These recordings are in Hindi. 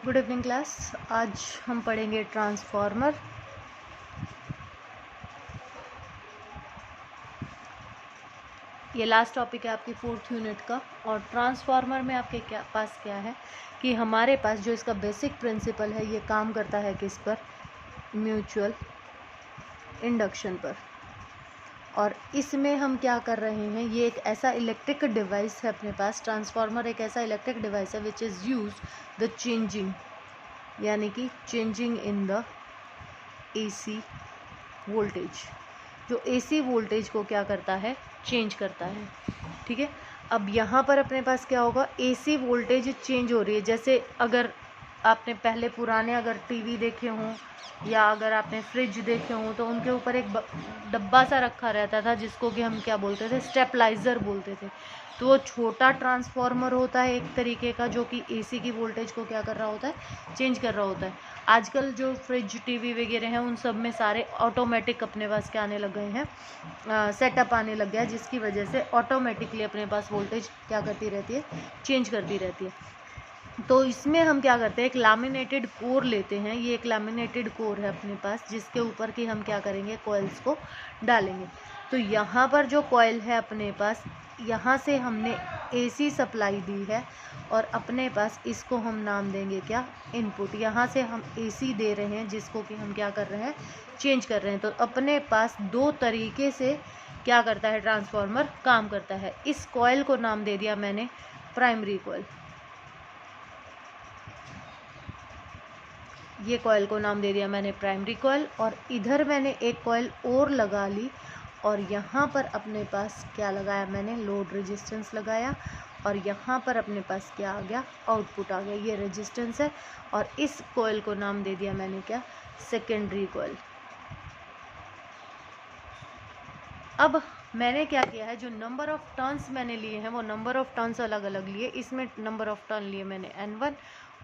Good evening class. आज हम पढ़ेंगे ट्रांसफॉर्मर। ये लास्ट टॉपिक है आपकी 4th यूनिट का। और ट्रांसफॉर्मर में आपके पास क्या है कि हमारे पास जो इसका बेसिक प्रिंसिपल है ये काम करता है किस पर, म्यूचुअल इंडक्शन पर। और इसमें हम क्या कर रहे हैं, ये एक ऐसा इलेक्ट्रिक डिवाइस है अपने पास। ट्रांसफॉर्मर एक ऐसा इलेक्ट्रिक डिवाइस है which is use the changing, यानी कि changing in the AC voltage. जो AC वोल्टेज को क्या करता है, चेंज करता है। ठीक है, अब यहाँ पर अपने पास क्या होगा, AC वोल्टेज चेंज हो रही है। जैसे अगर आपने पहले पुराने अगर टीवी देखे हों या अगर आपने फ्रिज देखे हों तो उनके ऊपर एक डब्बा सा रखा रहता था जिसको कि हम क्या बोलते थे, स्टेपलाइज़र बोलते थे। तो वो छोटा ट्रांसफॉर्मर होता है एक तरीके का, जो कि AC की वोल्टेज को क्या कर रहा होता है, चेंज कर रहा होता है। आजकल जो फ्रिज टीवी वगैरह हैं उन सब में सारे ऑटोमेटिक अपने पास क्या आने लग गए हैं, सेटअप आने लग गया है, जिसकी वजह से ऑटोमेटिकली अपने पास वोल्टेज क्या करती रहती है, चेंज करती रहती है। तो इसमें हम क्या करते हैं, एक लैमिनेटेड कोर लेते हैं। ये एक लैमिनेटेड कोर है अपने पास, जिसके ऊपर कि हम क्या करेंगे, कॉइल्स को डालेंगे। तो यहाँ पर जो कॉइल है अपने पास, यहाँ से हमने AC सप्लाई दी है और अपने पास इसको हम नाम देंगे क्या, इनपुट। यहाँ से हम AC दे रहे हैं जिसको कि हम क्या कर रहे हैं, चेंज कर रहे हैं। तो अपने पास दो तरीके से क्या करता है, ट्रांसफॉर्मर काम करता है। इस कॉइल को नाम दे दिया मैंने प्राइमरी कॉइल। ये कॉइल को नाम दे दिया मैंने प्राइमरी कॉइल। और इधर मैंने एक कॉइल और लगा ली और यहाँ पर अपने पास क्या लगाया मैंने, लोड रेजिस्टेंस लगाया। और यहाँ पर अपने पास क्या आ गया, आउटपुट आ गया। ये रेजिस्टेंस है और इस कॉइल को नाम दे दिया मैंने क्या, सेकेंडरी कॉइल। अब मैंने क्या किया है, जो नंबर ऑफ टर्न्स मैंने लिए हैं वो नंबर ऑफ टर्न्स अलग अलग लिए। इसमें नंबर ऑफ टर्न लिए मैंने N1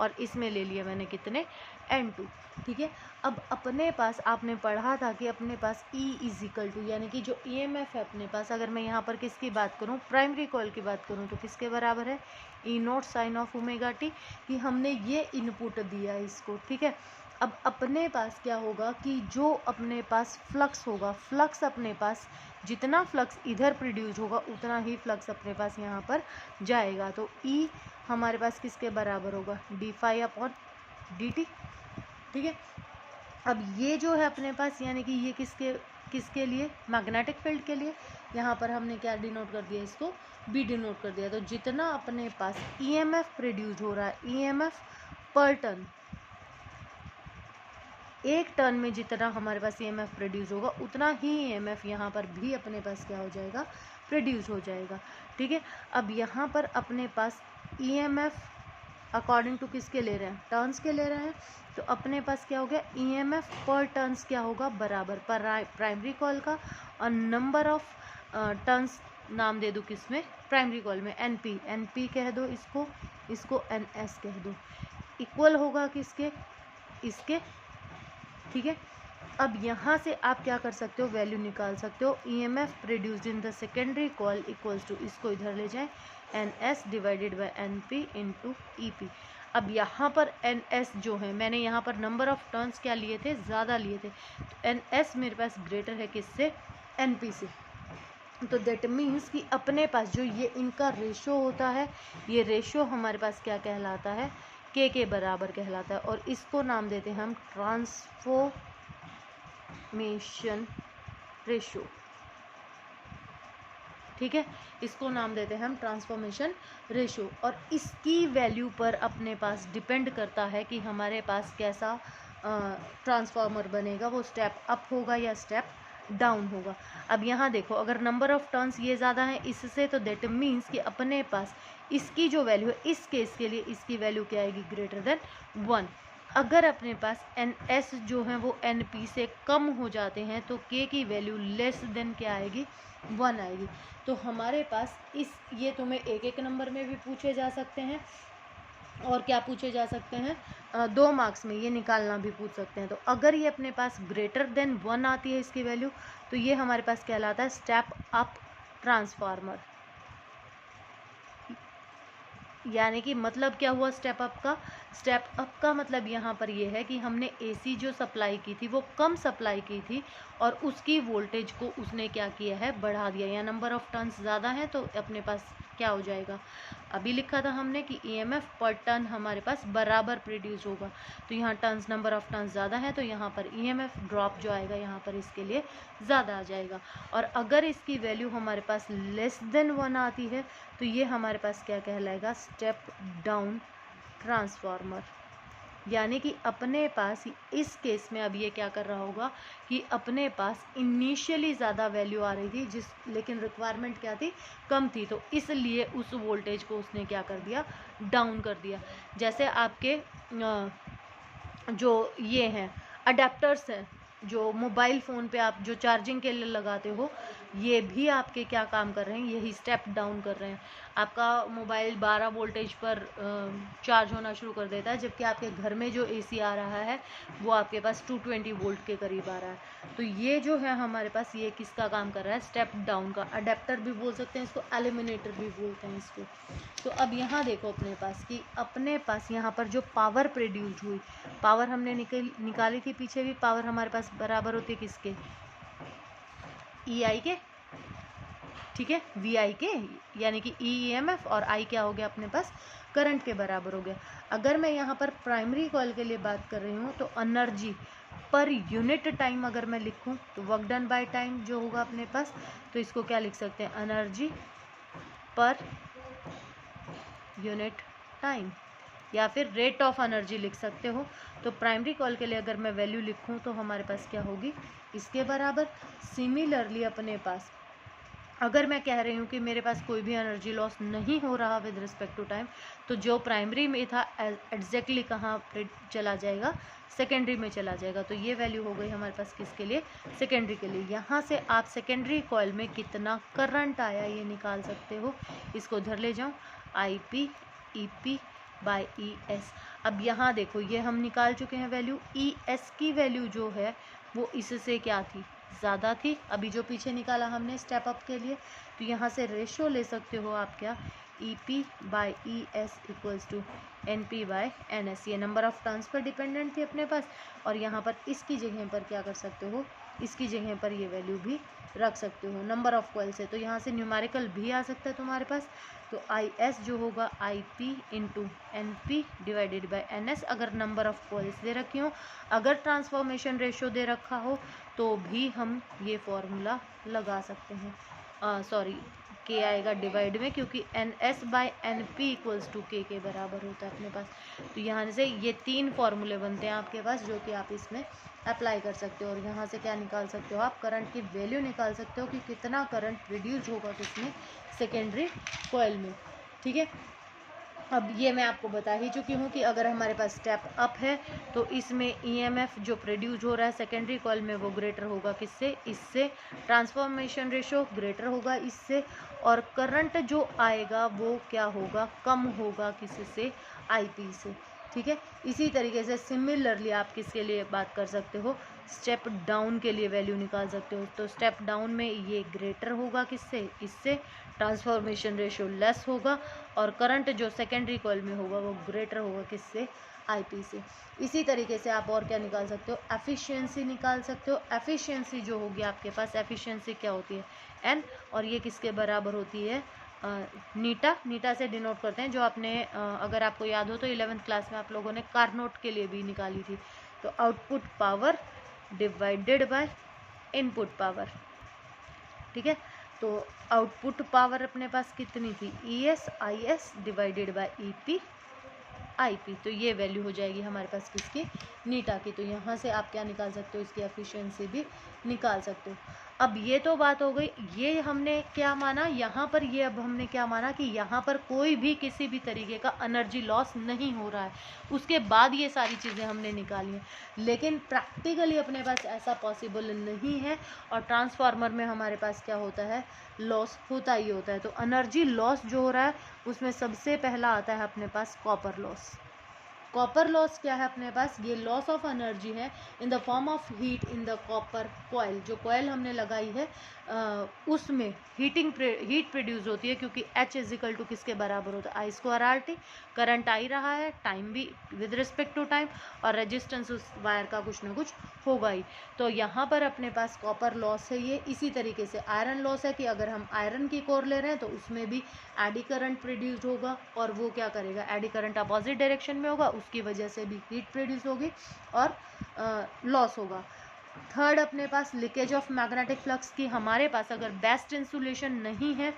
और इसमें ले लिए मैंने कितने, N2। ठीक है, अब अपने पास आपने पढ़ा था कि अपने पास E इजिकल टू, यानी कि जो EMF है अपने पास, अगर मैं यहाँ पर किसकी बात करूँ, प्राइमरी कॉइल की बात करूँ, तो किसके बराबर है, E0 sign of omega T, कि हमने ये इनपुट दिया इसको। ठीक है, अब अपने पास क्या होगा कि जो अपने पास फ्लक्स होगा, फ्लक्स अपने पास जितना फ्लक्स इधर प्रोड्यूस होगा उतना ही फ्लक्स अपने पास यहाँ पर जाएगा। तो E हमारे पास किसके बराबर होगा, d∅/dt। ठीक है, अब ये जो है अपने पास, यानी कि ये किसके लिए, मैग्नेटिक फील्ड के लिए। यहाँ पर हमने क्या डिनोट कर दिया, इसको B डिनोट कर दिया। तो जितना अपने पास EMF प्रोड्यूस हो रहा है, EMF पर टर्न, एक टर्न में जितना हमारे पास EMF प्रोड्यूस होगा उतना ही EMF यहाँ पर भी अपने पास क्या हो जाएगा, प्रोड्यूस हो जाएगा। ठीक है, अब यहाँ पर अपने पास EMF अकॉर्डिंग टू किसके ले रहे हैं, टर्न्स के ले रहे हैं। तो अपने पास क्या हो गया, EMF पर टर्न्स क्या होगा, बराबर प्राइमरी कॉइल का, और नंबर ऑफ टर्न्स नाम दे दो किसमें, प्राइमरी कॉइल में, NP कह दो इसको NS कह दो, इक्वल होगा किसके, इसके। ठीक है, अब यहाँ से आप क्या कर सकते हो, वैल्यू निकाल सकते हो। EMF produced in the secondary coil equals to, इसको इधर ले जाएं, NS divided by NP into EP। अब यहाँ पर NS जो है, मैंने यहाँ पर नंबर ऑफ टर्न्स क्या लिए थे, ज़्यादा लिए थे। तो NS मेरे पास ग्रेटर है किससे, NP से। तो दैट मीन्स कि अपने पास जो ये इनका रेशो होता है, ये रेशो हमारे पास क्या कहलाता है, K के बराबर कहलाता है। और इसको नाम देते हैं हम ट्रांसफॉर्मेशन रेशो। ठीक है, इसको नाम देते हैं हम ट्रांसफॉर्मेशन रेशो। और इसकी वैल्यू पर अपने पास डिपेंड करता है कि हमारे पास कैसा ट्रांसफॉर्मर बनेगा, वो स्टेप अप होगा या स्टेप डाउन होगा। अब यहाँ देखो, अगर नंबर ऑफ टर्न्स ये ज़्यादा है इससे, तो दैट मीन्स कि अपने पास इसकी जो वैल्यू है, इस केस के लिए इसकी वैल्यू क्या आएगी, ग्रेटर देन 1। अगर अपने पास NS जो है वो NP से कम हो जाते हैं तो K की वैल्यू लेस देन क्या आएगी, 1 आएगी। तो हमारे पास ये तुम्हें एक एक नंबर में भी पूछे जा सकते हैं और क्या पूछे जा सकते हैं, 2 मार्क्स में ये निकालना भी पूछ सकते हैं। तो अगर ये अपने पास ग्रेटर देन 1 आती है इसकी वैल्यू, तो ये हमारे पास कहलाता है स्टेप अप ट्रांसफार्मर। यानी कि मतलब क्या हुआ स्टेप अप का, स्टेप अप का मतलब यहाँ पर ये है कि हमने एसी जो सप्लाई की थी वो कम सप्लाई की थी और उसकी वोल्टेज को उसने क्या किया है, बढ़ा दिया, या नंबर ऑफ टर्न्स ज़्यादा है तो अपने पास क्या हो जाएगा, अभी लिखा था हमने कि ईएमएफ पर टर्न हमारे पास बराबर प्रोड्यूस होगा, तो यहाँ टर्न्स, नंबर ऑफ टर्न्स ज़्यादा है तो यहाँ पर ईएमएफ ड्रॉप जो आएगा यहाँ पर इसके लिए ज़्यादा आ जाएगा। और अगर इसकी वैल्यू हमारे पास लेस देन 1 आती है तो ये हमारे पास क्या कहलाएगा, स्टेप डाउन ट्रांसफार्मर। यानी कि अपने पास इस केस में अब ये क्या कर रहा होगा कि अपने पास इनिशियली ज़्यादा वैल्यू आ रही थी लेकिन रिक्वायरमेंट क्या थी, कम थी, तो इसलिए उस वोल्टेज को उसने क्या कर दिया, डाउन कर दिया। जैसे आपके जो ये हैं अडेप्टर्स हैं जो मोबाइल फ़ोन पे आप जो चार्जिंग के लिए लगाते हो, ये भी आपके क्या काम कर रहे हैं, यही स्टेप डाउन कर रहे हैं। आपका मोबाइल 12 वोल्टेज पर चार्ज होना शुरू कर देता है, जबकि आपके घर में जो एसी आ रहा है वो आपके पास 220 वोल्ट के करीब आ रहा है। तो ये जो है हमारे पास, ये किसका काम कर रहा है, स्टेप डाउन का। अडेप्टर भी बोल सकते हैं इसको, एलिमिनेटर भी बोलते हैं इसको। तो अब यहाँ देखो अपने पास कि अपने पास यहाँ पर जो पावर प्रोड्यूस हुई, पावर हमने निकाली थी, पीछे भी पावर हमारे पास बराबर होती है किसके, ई आई के, ठीक है, वी आई के, यानी कि ई एम एफ, और आई क्या हो गया अपने पास, करंट के बराबर हो गया। अगर मैं यहाँ पर प्राइमरी कॉइल के लिए बात कर रही हूँ तो एनर्जी पर यूनिट टाइम अगर मैं लिखूँ तो वर्क डन बाय टाइम जो होगा अपने पास, तो इसको क्या लिख सकते हैं, एनर्जी पर यूनिट टाइम, या फिर रेट ऑफ एनर्जी लिख सकते हो। तो प्राइमरी कॉइल के लिए अगर मैं वैल्यू लिखूं तो हमारे पास क्या होगी, इसके बराबर। सिमिलरली अपने पास अगर मैं कह रही हूँ कि मेरे पास कोई भी एनर्जी लॉस नहीं हो रहा विद रिस्पेक्ट टू टाइम, तो जो प्राइमरी में था एग्जैक्टली कहाँ पे चला जाएगा, सेकेंडरी में चला जाएगा। तो ये वैल्यू हो गई हमारे पास किसके लिए, सेकेंडरी के लिए। यहाँ से आप सेकेंडरी कॉइल में कितना करंट आया ये निकाल सकते हो। इसको उधर ले जाऊँ, I P E P by E S. अब यहाँ देखो ये हम निकाल चुके हैं वैल्यू, ई एस की वैल्यू जो है वो इससे क्या थी, ज़्यादा थी। अभी जो पीछे निकाला हमने स्टेप अप के लिए, तो यहाँ से रेशो ले सकते हो आप क्या, E P by E S equals to N P by N S. ये नंबर ऑफ टर्न्स पर डिपेंडेंट थी अपने पास, और यहाँ पर इसकी जगह पर क्या कर सकते हो, इसकी जगह पर ये वैल्यू भी रख सकते हो नंबर ऑफ कॉइल से। तो यहाँ से न्यूमेरिकल भी आ सकता है तुम्हारे पास। तो आई एस जो होगा I P into N P divided by N S, अगर नंबर ऑफ कॉइल्स दे रखी हो। अगर ट्रांसफॉर्मेशन रेशो दे रखा हो तो भी हम ये फॉर्मूला लगा सकते हैं। सॉरी, के आएगा डिवाइड में, क्योंकि N S by N P equals to के बराबर होता है अपने पास। तो यहाँ से ये 3 फॉर्मूले बनते हैं आपके पास, जो कि आप इसमें अप्लाई कर सकते हो। और यहाँ से क्या निकाल सकते हो आप, करंट की वैल्यू निकाल सकते हो कि कितना करंट प्रोड्यूस होगा किसमें, सेकेंडरी कॉइल में, ठीक है। अब ये मैं आपको बता ही चुकी हूँ कि अगर हमारे पास स्टेप अप है तो इसमें ईएमएफ जो प्रोड्यूस हो रहा है सेकेंडरी कॉइल में वो ग्रेटर होगा किससे, इससे। ट्रांसफॉर्मेशन रेशो ग्रेटर होगा इससे, और करंट जो आएगा वो क्या होगा, कम होगा किससे, आईपी से, ठीक है। इसी तरीके से सिमिलरली आप किसके लिए बात कर सकते हो, स्टेप डाउन के लिए वैल्यू निकाल सकते हो। तो स्टेप डाउन में ये ग्रेटर होगा किससे, इससे। ट्रांसफॉर्मेशन रेशो लेस होगा, और करंट जो सेकेंडरी कॉइल में होगा वो ग्रेटर होगा किससे, आईपी से। इसी तरीके से आप और क्या निकाल सकते हो, एफिशिएंसी निकाल सकते हो। एफिशिएंसी जो होगी आपके पास, एफिशिएंसी क्या होती है, एन, और ये किसके बराबर होती है, नीटा। नीटा से डिनोट करते हैं, जो आपने अगर आपको याद हो तो 11th क्लास में आप लोगों ने कार्नोट के लिए भी निकाली थी। तो output power divided by input power, ठीक है। तो आउटपुट पावर अपने पास कितनी थी, E S I S divided by E P I P. तो ये वैल्यू हो जाएगी हमारे पास किसकी, नीटा की। तो यहाँ से आप क्या निकाल सकते हो, इसकी एफिशिएंसी भी निकाल सकते हो। अब ये तो बात हो गई, ये हमने क्या माना यहाँ पर, ये अब हमने क्या माना कि यहाँ पर कोई भी किसी भी तरीके का एनर्जी लॉस नहीं हो रहा है। उसके बाद ये सारी चीज़ें हमने निकाली हैं, लेकिन प्रैक्टिकली अपने पास ऐसा पॉसिबल नहीं है, और ट्रांसफार्मर में हमारे पास क्या होता है, लॉस होता ही होता है। तो एनर्जी लॉस जो हो रहा है उसमें सबसे पहला आता है अपने पास कॉपर लॉस। कॉपर लॉस क्या है अपने पास, ये लॉस ऑफ एनर्जी है इन the form of heat in the copper coil. जो कॉयल हमने लगाई है उसमें हीट प्रोड्यूस होती है, क्योंकि H इजिकल टू किसके बराबर होता है, I2RT। करंट आई रहा है, टाइम भी विद रिस्पेक्ट टू टाइम, और रेजिस्टेंस उस वायर का कुछ ना कुछ होगा ही। तो यहाँ पर अपने पास कॉपर लॉस है ये। इसी तरीके से आयरन लॉस है कि अगर हम आयरन की कोर ले रहे हैं तो उसमें भी एडी करंट प्रोड्यूस होगा, और वो क्या करेगा, एडी करंट अपोजिट डायरेक्शन में होगा, उसकी वजह से भी हीट प्रोड्यूस होगी और लॉस होगा। थर्ड अपने पास लीकेज ऑफ मैग्नेटिक फ्लक्स की। हमारे पास अगर बेस्ट इंसुलेशन नहीं है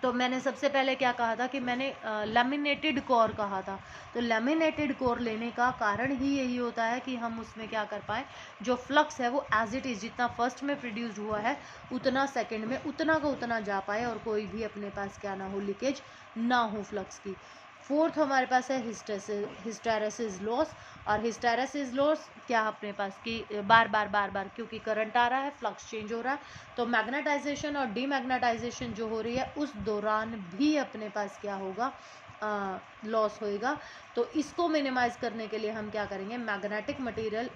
तो मैंने सबसे पहले क्या कहा था कि मैंने लैमिनेटेड कोर कहा था। तो लैमिनेटेड कोर लेने का कारण ही यही होता है कि हम उसमें क्या कर पाएँ, जो फ्लक्स है वो एज इट इज़ जितना फर्स्ट में प्रोड्यूस हुआ है उतना सेकंड में उतना का उतना जा पाए, और कोई भी अपने पास क्या ना हो, लीकेज ना हो फ्लक्स की। फोर्थ हमारे पास है हिस्टैरिसीस लॉस। और हिस्टैरिसीस लॉस क्या अपने पास कि बार बार क्योंकि करंट आ रहा है, फ्लक्स चेंज हो रहा है, तो मैग्नेटाइजेशन और डीमैग्नेटाइजेशन जो हो रही है उस दौरान भी अपने पास क्या होगा, लॉस होएगा। तो इसको मिनिमाइज करने के लिए हम क्या करेंगे, मैग्नेटिक मटेरियल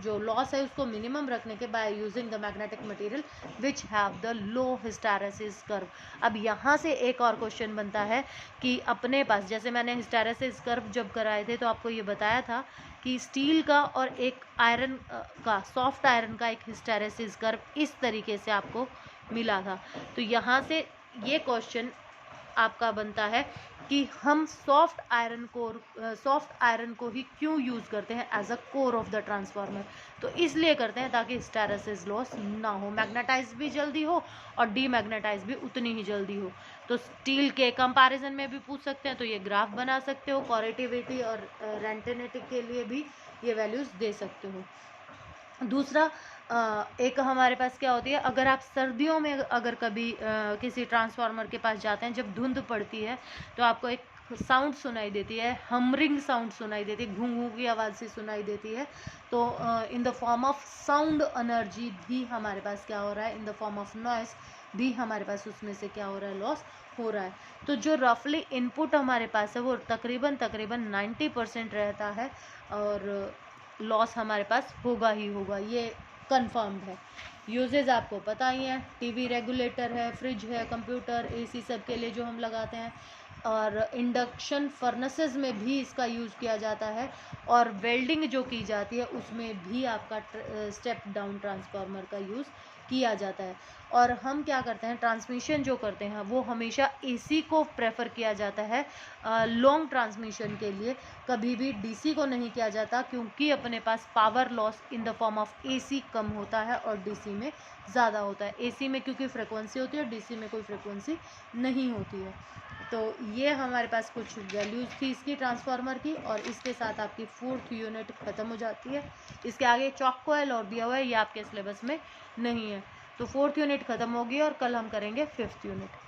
जो लॉस है उसको मिनिमम रखने के by using the magnetic material which have the low hysteresis curve. अब यहाँ से एक और क्वेश्चन बनता है कि अपने पास, जैसे मैंने हिस्टैरिसीस कर्व जब कराए थे तो आपको ये बताया था कि स्टील का और एक आयरन का, सॉफ्ट आयरन का एक हिस्टैरिसीस कर्व इस तरीके से आपको मिला था। तो यहाँ से ये क्वेश्चन आपका बनता है कि हम सॉफ्ट आयरन को ही क्यों यूज़ करते हैं as a core of the transformer. तो इसलिए करते हैं ताकि हिस्टैरिसीस लॉस ना हो, मैग्नेटाइज भी जल्दी हो और डीमैग्नेटाइज भी उतनी ही जल्दी हो। तो स्टील के कंपैरिजन में भी पूछ सकते हैं, तो ये ग्राफ बना सकते हो, कोरेटिविटी और रेंटिनिटी के लिए भी ये वैल्यूज़ दे सकते हो। दूसरा एक हमारे पास क्या होती है, अगर आप सर्दियों में अगर कभी किसी ट्रांसफार्मर के पास जाते हैं, जब धुंध पड़ती है तो आपको एक साउंड सुनाई देती है, हमरिंग साउंड सुनाई देती है, घूं घूं की आवाज़ से सुनाई देती है। तो इन the form of sound energy भी हमारे पास क्या हो रहा है, इन द फॉर्म ऑफ नॉइस भी हमारे पास उसमें से क्या हो रहा है, लॉस हो रहा है। तो जो रफली इनपुट हमारे पास है वो तकरीबन 90% रहता है, और लॉस हमारे पास होगा ही होगा, ये कंफर्म्ड है। यूजेज आपको पता ही है, टीवी रेगुलेटर है, फ्रिज है, कंप्यूटर, एसी सब के लिए जो हम लगाते हैं, और इंडक्शन फर्नेसेस में भी इसका यूज़ किया जाता है, और वेल्डिंग जो की जाती है उसमें भी आपका स्टेप डाउन ट्रांसफार्मर का यूज़ किया जाता है। और हम क्या करते हैं, ट्रांसमिशन जो करते हैं वो हमेशा एसी को प्रेफर किया जाता है लॉन्ग ट्रांसमिशन के लिए, कभी भी डीसी को नहीं किया जाता, क्योंकि अपने पास power loss in the form of AC कम होता है और डीसी में ज़्यादा होता है। एसी में क्योंकि फ्रिक्वेंसी होती है, डीसी में कोई फ्रिक्वेंसी नहीं होती है। तो ये हमारे पास कुछ वैल्यूज़ थी इसकी ट्रांसफार्मर की, और इसके साथ आपकी 4th यूनिट ख़त्म हो जाती है। इसके आगे चॉक कॉइल और दिया हुआ है, ये आपके सिलेबस में नहीं है। तो 4th यूनिट ख़त्म होगी और कल हम करेंगे 5th यूनिट।